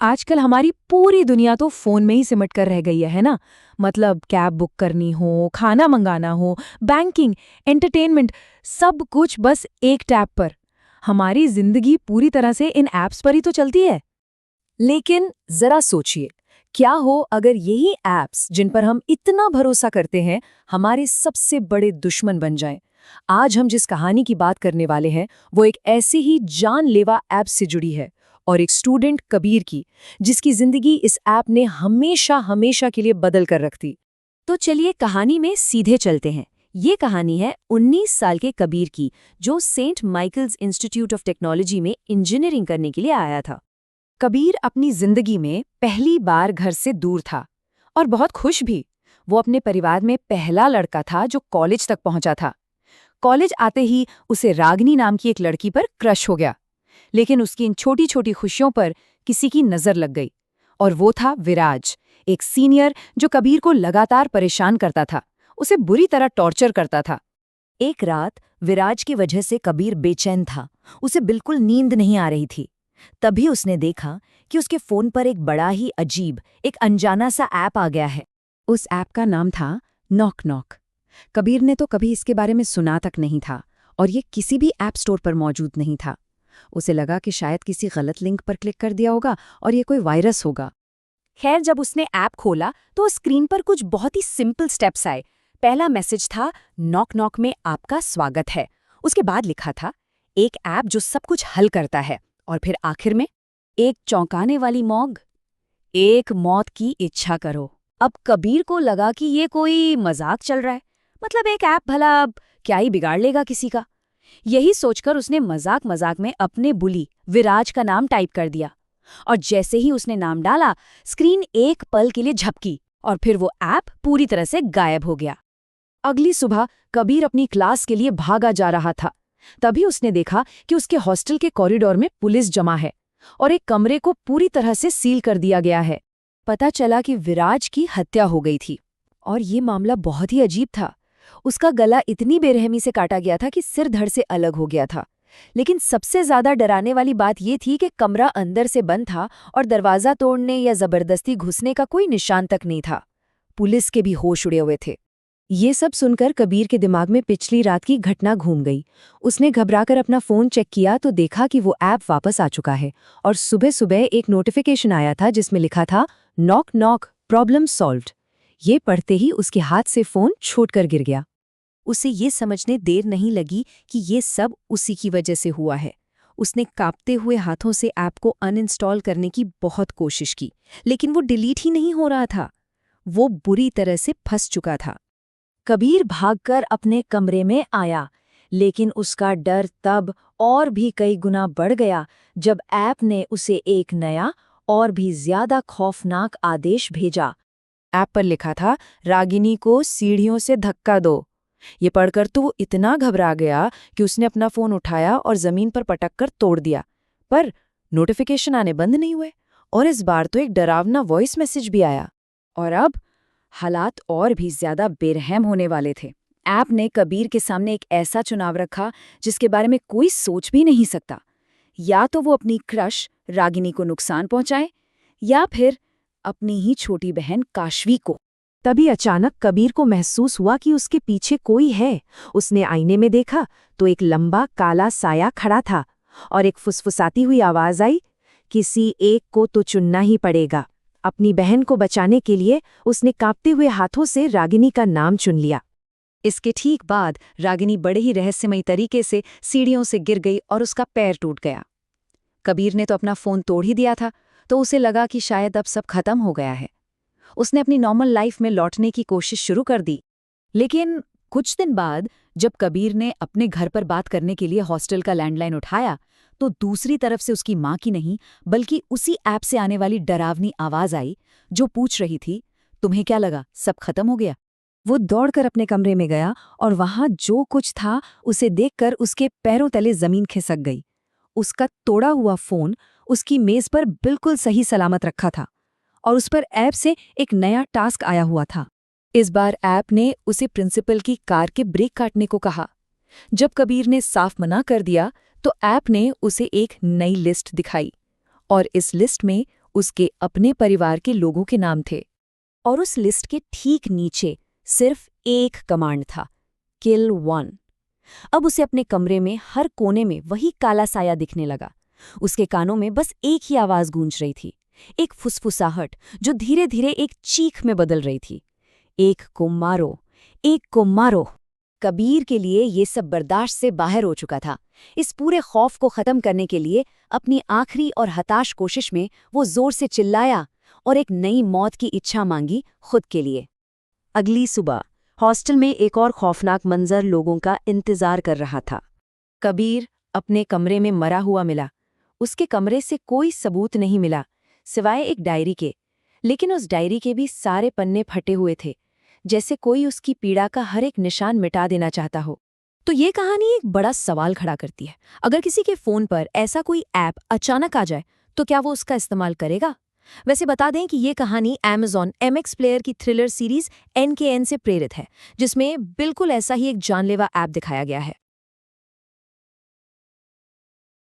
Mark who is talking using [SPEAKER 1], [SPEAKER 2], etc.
[SPEAKER 1] आजकल हमारी पूरी दुनिया तो फोन में ही सिमट कर रह गई है ना। मतलब कैब बुक करनी हो, खाना मंगाना हो, बैंकिंग, एंटरटेनमेंट, सब कुछ बस एक टैप पर। हमारी जिंदगी पूरी तरह से इन ऐप्स पर ही तो चलती है।
[SPEAKER 2] लेकिन जरा सोचिए, क्या हो अगर यही ऐप्स जिन पर हम इतना भरोसा करते हैं हमारे सबसे बड़े दुश्मन बन जाएं। आज हम जिस कहानी की बात करने वाले हैं वो एक ऐसी ही जानलेवा ऐप से जुड़ी है, और एक स्टूडेंट कबीर की, जिसकी जिंदगी इस ऐप ने हमेशा हमेशा के लिए बदल कर रख दी। तो चलिए कहानी में सीधे चलते हैं। ये कहानी है 19 साल के कबीर की, जो Saint Michael's Institute of Technology में इंजीनियरिंग करने के लिए आया था। कबीर अपनी जिंदगी में पहली बार घर से दूर था, और बहुत खुश भी। वो अपने परिवार में पहला लड़का था जो कॉलेज तक पहुंचा था। कॉलेज आते ही उसे रागिनी नाम की एक लड़की पर क्रश हो गया। लेकिन उसकी इन छोटी छोटी खुशियों पर किसी की नजर लग गई, और वो था विराज, एक सीनियर जो कबीर को लगातार परेशान करता था, उसे बुरी तरह टॉर्चर करता था। एक रात विराज की वजह से कबीर बेचैन था, उसे बिल्कुल नींद नहीं आ रही थी। तभी उसने देखा कि उसके फोन पर एक बड़ा ही अजीब, एक अनजाना सा ऐप आ गया है। उस ऐप का नाम था नॉक नॉक। कबीर ने तो कभी इसके बारे में सुना तक नहीं था, और ये किसी भी ऐप स्टोर पर मौजूद नहीं था। उसे लगा कि शायद किसी गलत लिंक पर क्लिक कर दिया होगा और ये कोई वायरस होगा। खैर, जब उसने ऐप खोला तो स्क्रीन पर कुछ बहुत ही सिंपल स्टेप्स आए। पहला मैसेज था, नॉक नॉक में आपका स्वागत है। उसके बाद लिखा था, एक ऐप जो सब कुछ हल करता है। और फिर आखिर में एक चौंकाने वाली मौग, एक मौत की इच्छा करो। अब कबीर को लगा कि ये कोई मजाक चल रहा है। मतलब एक ऐप भला अब क्या ही बिगाड़ लेगा किसी का। यही सोचकर उसने मजाक मजाक में अपने बुली विराज का नाम टाइप कर दिया। और जैसे ही उसने नाम डाला, स्क्रीन एक पल के लिए झपकी, और फिर वो ऐप पूरी तरह से गायब हो गया। अगली सुबह कबीर अपनी क्लास के लिए भागा जा रहा था। तभी उसने देखा कि उसके हॉस्टल के कॉरिडोर में पुलिस जमा है, और एक कमरे को पूरी तरह से सील कर दिया गया है। पता चला कि विराज की हत्या हो गई थी, और ये मामला बहुत ही अजीब था। उसका गला इतनी बेरहमी से काटा गया था कि सिर धड़ से अलग हो गया था। लेकिन सबसे ज्यादा डराने वाली बात ये थी कि कमरा अंदर से बंद था, और दरवाजा तोड़ने या जबरदस्ती घुसने का कोई निशान तक नहीं था। पुलिस के भी होश उड़े हुए थे। ये सब सुनकर कबीर के दिमाग में पिछली रात की घटना घूम गई। उसने घबराकर अपना फोन चेक किया तो देखा कि वो ऐप वापस आ चुका है, और सुबह सुबह एक नोटिफिकेशन आया था जिसमें लिखा था, नॉक नॉक, प्रॉब्लम सॉल्व्ड। ये पढ़ते ही उसके हाथ से फोन छूटकर गिर गया। उसे ये समझने देर नहीं लगी कि ये सब उसी की वजह से हुआ है। उसने कांपते हुए हाथों से ऐप को अनइंस्टॉल करने की बहुत कोशिश की, लेकिन वो डिलीट ही नहीं हो रहा था। वो बुरी तरह से फंस चुका था। कबीर भागकर अपने कमरे में आया, लेकिन उसका डर तब और भी कई गुना बढ़ गया जब ऐप ने उसे एक नया और भी ज्यादा खौफनाक आदेश भेजा। ऐप पर लिखा था, रागिनी को सीढ़ियों से धक्का दो। ये पढ़कर तो वो इतना घबरा गया कि उसने अपना फोन उठाया और जमीन पर पटक कर तोड़ दिया। पर नोटिफिकेशन आने बंद नहीं हुए, और इस बार तो एक डरावना वॉइस मैसेज भी आया। और अब हालात और भी ज्यादा बेरहम होने वाले थे। ऐप ने कबीर के सामने एक ऐसा चुनाव रखा जिसके बारे में कोई सोच भी नहीं सकता। या तो वो अपनी क्रश रागिनी को नुकसान पहुंचाए, या फिर अपनी ही छोटी बहन काशवी को। तभी अचानक कबीर को महसूस हुआ कि उसके पीछे कोई है। उसने आईने में देखा तो एक लंबा काला साया खड़ा था, और एक फुसफुसाती हुई आवाज आई, किसी एक को तो चुनना ही पड़ेगा। अपनी बहन को बचाने के लिए उसने कांपते हुए हाथों से रागिनी का नाम चुन लिया। इसके ठीक बाद रागिनी बड़े ही रहस्यमयी तरीके से सीढ़ियों से गिर गई और उसका पैर टूट गया। कबीर ने तो अपना फोन तोड़ ही दिया था, तो उसे लगा कि शायद अब सब खत्म हो गया है। उसने अपनी नॉर्मल लाइफ में लौटने की कोशिश शुरू कर दी। लेकिन कुछ दिन बाद जब कबीर ने अपने घर पर बात करने के लिए हॉस्टल का लैंडलाइन उठाया, तो दूसरी तरफ से उसकी माँ की नहीं बल्कि उसी ऐप से आने वाली डरावनी आवाज आई, जो पूछ रही थी, तुम्हें क्या लगा सब खत्म हो गया? वो दौड़कर अपने कमरे में गया, और वहां जो कुछ था उसे देखकर उसके पैरों तले जमीन खिसक गई। उसका तोड़ा हुआ फोन उसकी मेज पर बिल्कुल सही सलामत रखा था, और उस पर ऐप से एक नया टास्क आया हुआ था। इस बार ऐप ने उसे प्रिंसिपल की कार के ब्रेक काटने को कहा। जब कबीर ने साफ मना कर दिया तो ऐप ने उसे एक नई लिस्ट दिखाई, और इस लिस्ट में उसके अपने परिवार के लोगों के नाम थे। और उस लिस्ट के ठीक नीचे सिर्फ एक कमांड था, किल 1। अब उसे अपने कमरे में हर कोने में वही काला साया दिखने लगा। उसके कानों में बस एक ही आवाज गूंज रही थी, एक फुसफुसाहट जो धीरे धीरे एक चीख में बदल रही थी, एक को मारो, एक को मारो। कबीर के लिए ये सब बर्दाश्त से बाहर हो चुका था। इस पूरे खौफ को खत्म करने के लिए अपनी आखिरी और हताश कोशिश में वो जोर से चिल्लाया और एक नई मौत की इच्छा मांगी खुद के लिए। अगली सुबह हॉस्टल में एक और खौफनाक मंजर लोगों का इंतजार कर रहा था। कबीर अपने कमरे में मरा हुआ मिला। उसके कमरे से कोई सबूत नहीं मिला सिवाय एक डायरी के, लेकिन उस डायरी के भी सारे पन्ने फटे हुए थे, जैसे कोई उसकी पीड़ा का हर एक निशान मिटा देना चाहता हो। तो ये कहानी एक बड़ा सवाल खड़ा करती है। अगर किसी के फोन पर ऐसा कोई ऐप अचानक आ जाए तो क्या वो उसका इस्तेमाल करेगा? वैसे बता दें कि ये कहानी Amazon MX प्लेयर की थ्रिलर सीरीज NKN से प्रेरित है, जिसमें बिल्कुल ऐसा ही एक जानलेवा ऐप दिखाया गया है।